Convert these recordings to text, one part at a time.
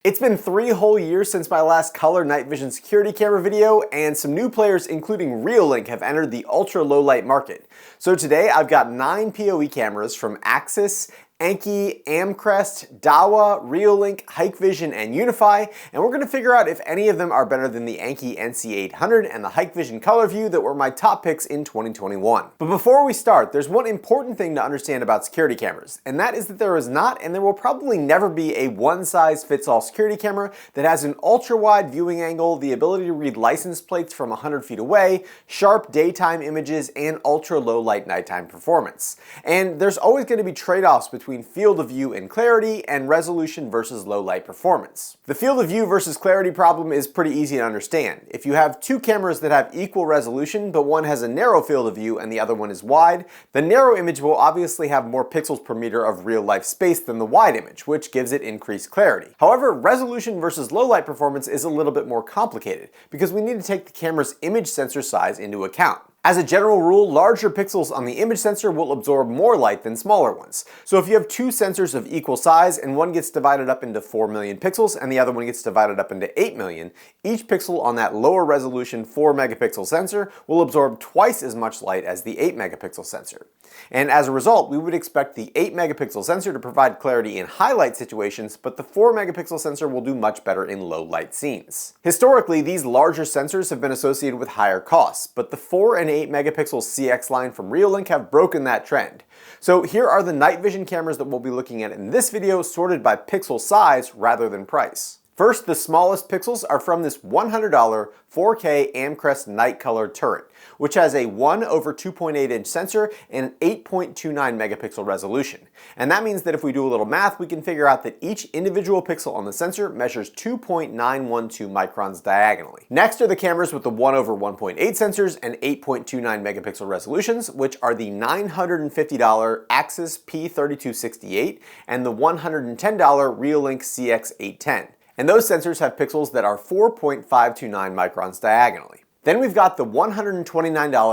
It's been 3 whole years since my last color night vision security camera video, and some new players including Reolink have entered the ultra low light market. So today I've got 9 PoE cameras from Axis, Annke, Amcrest, Dahua, Reolink, Hikvision, and UniFi, and we're going to figure out if any of them are better than the Annke NC800 and the Hikvision ColorVu that were my top picks in 2021. But before we start, there's one important thing to understand about security cameras, and that is that there is not, and there will probably never be, a one-size-fits-all security camera that has an ultra-wide viewing angle, the ability to read license plates from 100 feet away, sharp daytime images, and ultra-low light nighttime performance. And there's always going to be trade-offs between field of view and clarity and resolution versus low light performance. The field of view versus clarity problem is pretty easy to understand. If you have 2 cameras that have equal resolution, but one has a narrow field of view and the other one is wide, the narrow image will obviously have more pixels per meter of real life space than the wide image, which gives it increased clarity. However, resolution versus low light performance is a little bit more complicated because we need to take the camera's image sensor size into account. As a general rule, larger pixels on the image sensor will absorb more light than smaller ones. So if you have 2 sensors of equal size and one gets divided up into 4 million pixels and the other one gets divided up into 8 million, each pixel on that lower resolution 4 megapixel sensor will absorb twice as much light as the 8 megapixel sensor. And as a result, we would expect the 8 megapixel sensor to provide clarity in highlight situations, but the 4 megapixel sensor will do much better in low light scenes. Historically, these larger sensors have been associated with higher costs, but the 4 and 8 megapixel CX line from Reolink have broken that trend. So here are the night vision cameras that we'll be looking at in this video, sorted by pixel size rather than price. First, the smallest pixels are from this $100 4K Amcrest Night Color turret, which has a 1/2.8 inch sensor and an 8.29 megapixel resolution. And that means that if we do a little math, we can figure out that each individual pixel on the sensor measures 2.912 microns diagonally. Next are the cameras with the 1/1.8 sensors and 8.29 megapixel resolutions, which are the $950 Axis P3268 and the $110 Reolink CX810. And those sensors have pixels that are 4.529 microns diagonally. Then we've got the $129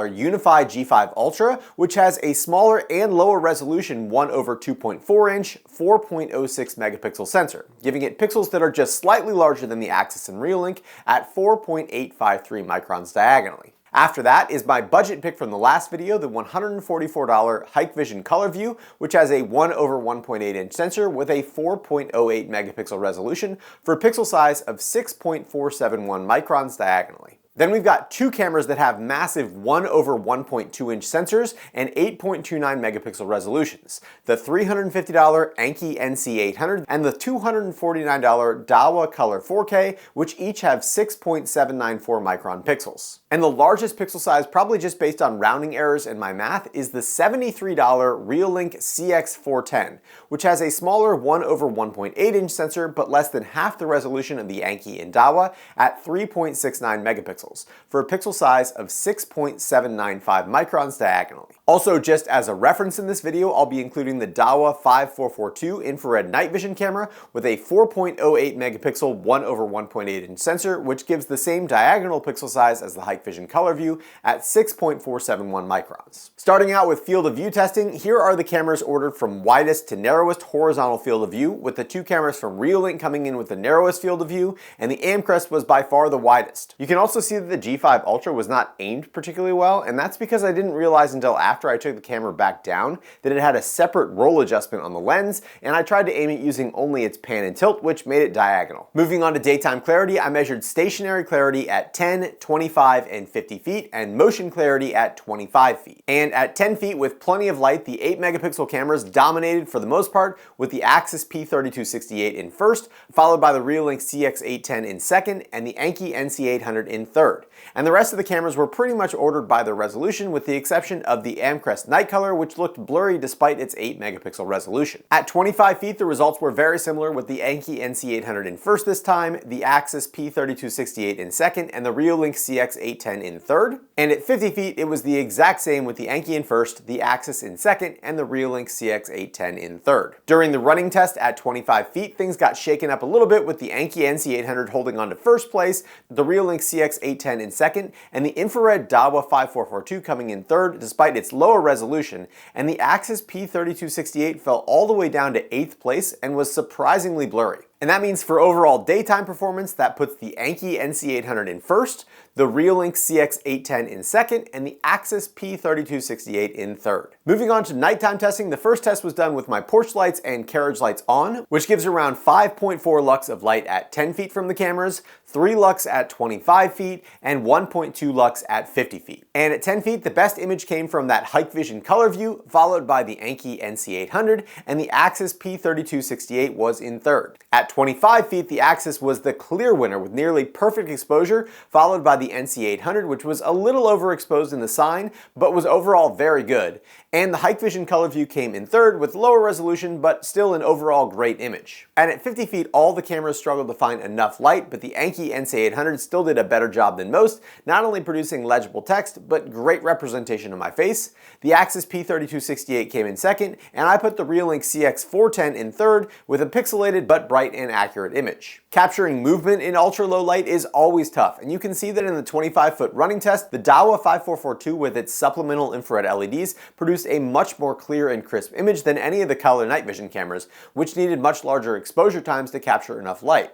UniFi G5 Ultra, which has a smaller and lower resolution 1/2.4 inch, 4.06 megapixel sensor, giving it pixels that are just slightly larger than the Axis and Reolink at 4.853 microns diagonally. After that is my budget pick from the last video, the $144 Hikvision ColorVu, which has a 1/1.8 inch sensor with a 4.08 megapixel resolution for a pixel size of 6.471 microns diagonally. Then we've got 2 cameras that have massive 1/1.2 inch sensors and 8.29 megapixel resolutions, the $350 Annke NC800 and the $249 Dahua Color 4K, which each have 6.794 micron pixels. And the largest pixel size, probably just based on rounding errors in my math, is the $73 Reolink CX410, which has a smaller 1/1.8 inch sensor but less than half the resolution of the Annke and Dahua at 3.69 megapixels. For a pixel size of 6.795 microns diagonally. Also, just as a reference in this video, I'll be including the Dahua 5442 infrared night vision camera with a 4.08 megapixel 1/1.8 inch sensor, which gives the same diagonal pixel size as the Hikvision ColorVu at 6.471 microns. Starting out with field of view testing, here are the cameras ordered from widest to narrowest horizontal field of view, with the 2 cameras from Reolink coming in with the narrowest field of view, and the Amcrest was by far the widest. You can also see that the G5 Ultra was not aimed particularly well, and that's because I didn't realize until after I took the camera back down that it had a separate roll adjustment on the lens, and I tried to aim it using only its pan and tilt, which made it diagonal. Moving on to daytime clarity, I measured stationary clarity at 10, 25, and 50 feet, and motion clarity at 25 feet. And at 10 feet with plenty of light, the 8 megapixel cameras dominated for the most part, with the Axis P3268 in first, followed by the Reolink CX810 in second, and the Annke NC800 in third. And the rest of the cameras were pretty much ordered by their resolution, with the exception of the Amcrest Night Color, which looked blurry despite its 8 megapixel resolution. At 25 feet, the results were very similar, with the Annke NC800 in first this time, the Axis P3268 in second, and the Reolink CX810 in third. And at 50 feet, it was the exact same, with the Annke in first, the Axis in second, and the Reolink CX810 in third. During the running test at 25 feet, things got shaken up a little bit, with the Annke NC800 holding on to first place, the Reolink CX810 in second, and the infrared Dahua 5442 coming in third despite its lower resolution, and the Axis P3268 fell all the way down to 8th place and was surprisingly blurry. And that means for overall daytime performance, that puts the Annke NC800 in first, the Reolink CX810 in second, and the Axis P3268 in third. Moving on to nighttime testing, the first test was done with my porch lights and carriage lights on, which gives around 5.4 lux of light at 10 feet from the cameras, 3 lux at 25 feet, and 1.2 lux at 50 feet. And at 10 feet, the best image came from that Hikvision ColorVu, followed by the Annke NC800, and the Axis P3268 was in third. At 25 feet, the Axis was the clear winner with nearly perfect exposure, followed by the NC800, which was a little overexposed in the sign, but was overall very good. And the Hikvision ColorVu came in third with lower resolution, but still an overall great image. And at 50 feet, all the cameras struggled to find enough light, but the Annke NC800 still did a better job than most, not only producing legible text, but great representation of my face. The Axis P3268 came in second, and I put the Reolink CX410 in third with a pixelated but bright and accurate image. Capturing movement in ultra-low light is always tough, and you can see that in the 25-foot running test, the Dahua 5442 with its supplemental infrared LEDs produced a much more clear and crisp image than any of the color night vision cameras, which needed much larger exposure times to capture enough light.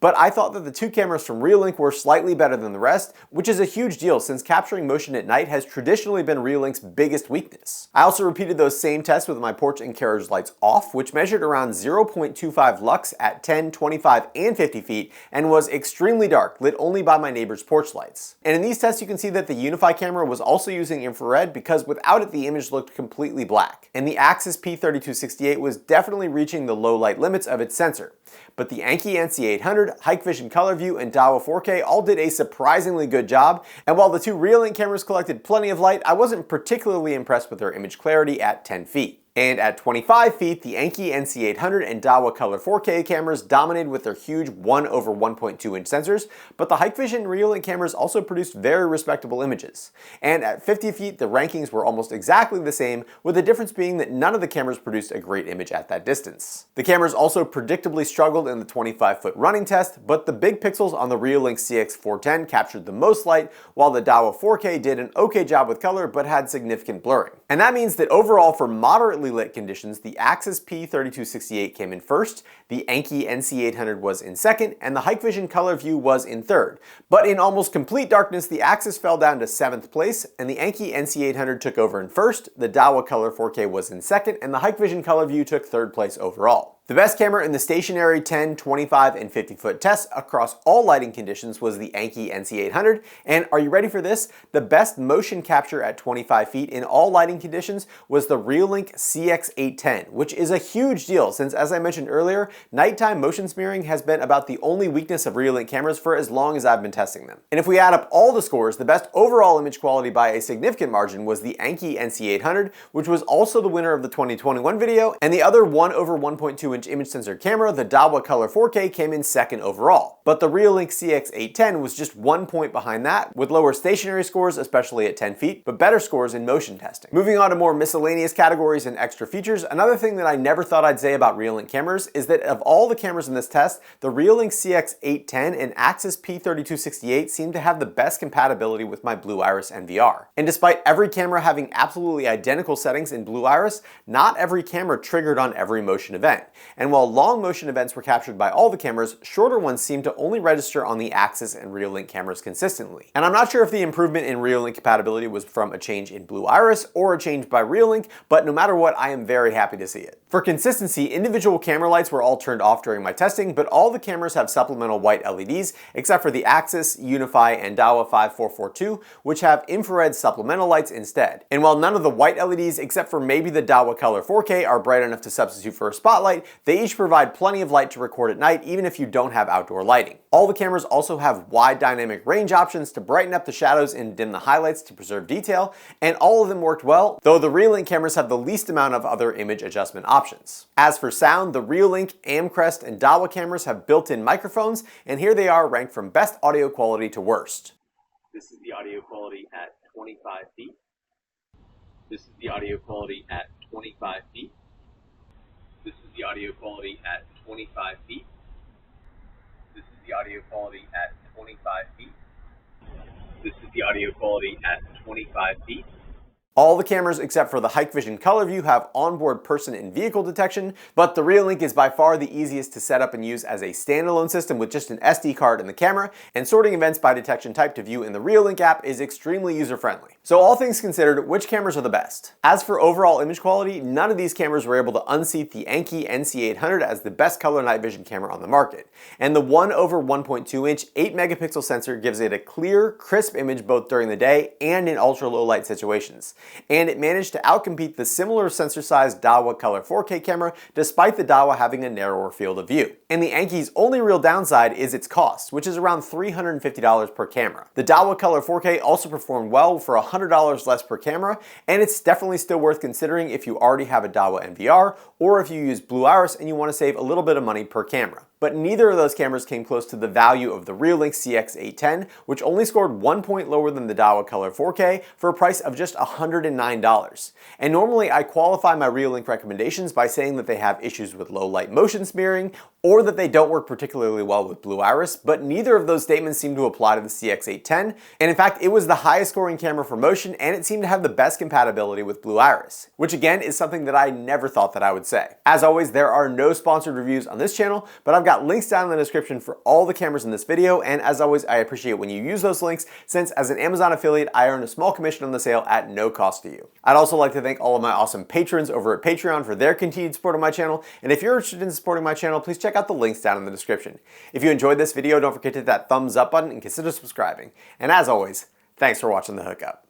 But I thought that the two cameras from Reolink were slightly better than the rest, which is a huge deal since capturing motion at night has traditionally been Reolink's biggest weakness. I also repeated those same tests with my porch and carriage lights off, which measured around 0.25 lux at 10, 25, and 50 feet, and was extremely dark, lit only by my neighbor's porch lights. And in these tests you can see that the UniFi camera was also using infrared because without it the image looked completely black. And the Axis P3268 was definitely reaching the low light limits of its sensor. But the Annke NC800, Hikvision ColorVu, and Dahua 4K all did a surprisingly good job, and while the two Reolink cameras collected plenty of light, I wasn't particularly impressed with their image clarity at 10 feet. And at 25 feet, the Annke NC800 and Dahua Color 4K cameras dominated with their huge 1/1.2 inch sensors, but the Hikvision Reolink cameras also produced very respectable images. And at 50 feet, the rankings were almost exactly the same, with the difference being that none of the cameras produced a great image at that distance. The cameras also predictably struggled in the 25-foot running test, but the big pixels on the Reolink CX410 captured the most light, while the Dahua 4K did an okay job with color but had significant blurring. And that means that overall, for moderately lit conditions, the Axis P3268 came in first, the Annke NC800 was in second, and the Hikvision ColorVu was in third. But in almost complete darkness, the Axis fell down to 7th place, and the Annke NC800 took over in first, the Dahua Color 4K was in second, and the Hikvision ColorVu took 3rd place overall. The best camera in the stationary 10, 25, and 50-foot tests across all lighting conditions was the Annke NC800, and are you ready for this? The best motion capture at 25 feet in all lighting conditions was the Reolink CX810, which is a huge deal since, as I mentioned earlier, nighttime motion smearing has been about the only weakness of Reolink cameras for as long as I've been testing them. And if we add up all the scores, the best overall image quality by a significant margin was the Annke NC800, which was also the winner of the 2021 video, and the other 1/1.2 inch image sensor camera, the Dahua Color 4K, came in second overall. But the Reolink CX810 was just 1 point behind that, with lower stationary scores, especially at 10 feet, but better scores in motion testing. Moving on to more miscellaneous categories and extra features, another thing that I never thought I'd say about Reolink cameras is that of all the cameras in this test, the Reolink CX810 and Axis P3268 seem to have the best compatibility with my Blue Iris NVR. And despite every camera having absolutely identical settings in Blue Iris, not every camera triggered on every motion event. And while long motion events were captured by all the cameras, shorter ones seemed to only register on the Axis and Reolink cameras consistently. And I'm not sure if the improvement in Reolink compatibility was from a change in Blue Iris or a change by Reolink, but no matter what, I am very happy to see it. For consistency, individual camera lights were all turned off during my testing, but all the cameras have supplemental white LEDs, except for the Axis, UniFi, and Dahua 5442, which have infrared supplemental lights instead. And while none of the white LEDs, except for maybe the Dahua Color 4K, are bright enough to substitute for a spotlight, they each provide plenty of light to record at night, even if you don't have outdoor lighting. All the cameras also have wide dynamic range options to brighten up the shadows and dim the highlights to preserve detail, and all of them worked well, though the Reolink cameras have the least amount of other image adjustment options. As for sound, the Reolink, Amcrest, and Dahua cameras have built-in microphones, and here they are ranked from best audio quality to worst. This is the audio quality at 25 feet. This is the audio quality at 25 feet. This is the audio quality at 25 feet. This is the audio quality at 25 feet. This is the audio quality at 25 feet. All the cameras except for the Hikvision ColorVu have onboard person and vehicle detection, but the Reolink is by far the easiest to set up and use as a standalone system with just an SD card in the camera, and sorting events by detection type to view in the Reolink app is extremely user-friendly. So all things considered, which cameras are the best? As for overall image quality, none of these cameras were able to unseat the Annke NC800 as the best color night vision camera on the market. And the 1/1.2 inch 8 megapixel sensor gives it a clear, crisp image both during the day and in ultra low light situations. And it managed to outcompete the similar sensor-sized Dahua Color 4K camera despite the Dahua having a narrower field of view. And the Annke's only real downside is its cost, which is around $350 per camera. The Dahua Color 4K also performed well for $100 less per camera, and it's definitely still worth considering if you already have a Dahua NVR or if you use Blue Iris and you want to save a little bit of money per camera. But neither of those cameras came close to the value of the Reolink CX810, which only scored 1 point lower than the Dahua Color 4K for a price of just $109. And normally I qualify my Reolink recommendations by saying that they have issues with low light motion smearing or that they don't work particularly well with Blue Iris, but neither of those statements seem to apply to the CX810, and in fact it was the highest scoring camera for motion and it seemed to have the best compatibility with Blue Iris, which again is something that I never thought that I would say. As always, there are no sponsored reviews on this channel, but I've got links down in the description for all the cameras in this video, and as always I appreciate when you use those links since as an Amazon affiliate I earn a small commission on the sale at no cost to you. I'd also like to thank all of my awesome patrons over at Patreon for their continued support of my channel, and if you're interested in supporting my channel, please check out the links down in the description. If you enjoyed this video, don't forget to hit that thumbs up button and consider subscribing. And as always, thanks for watching The Hookup.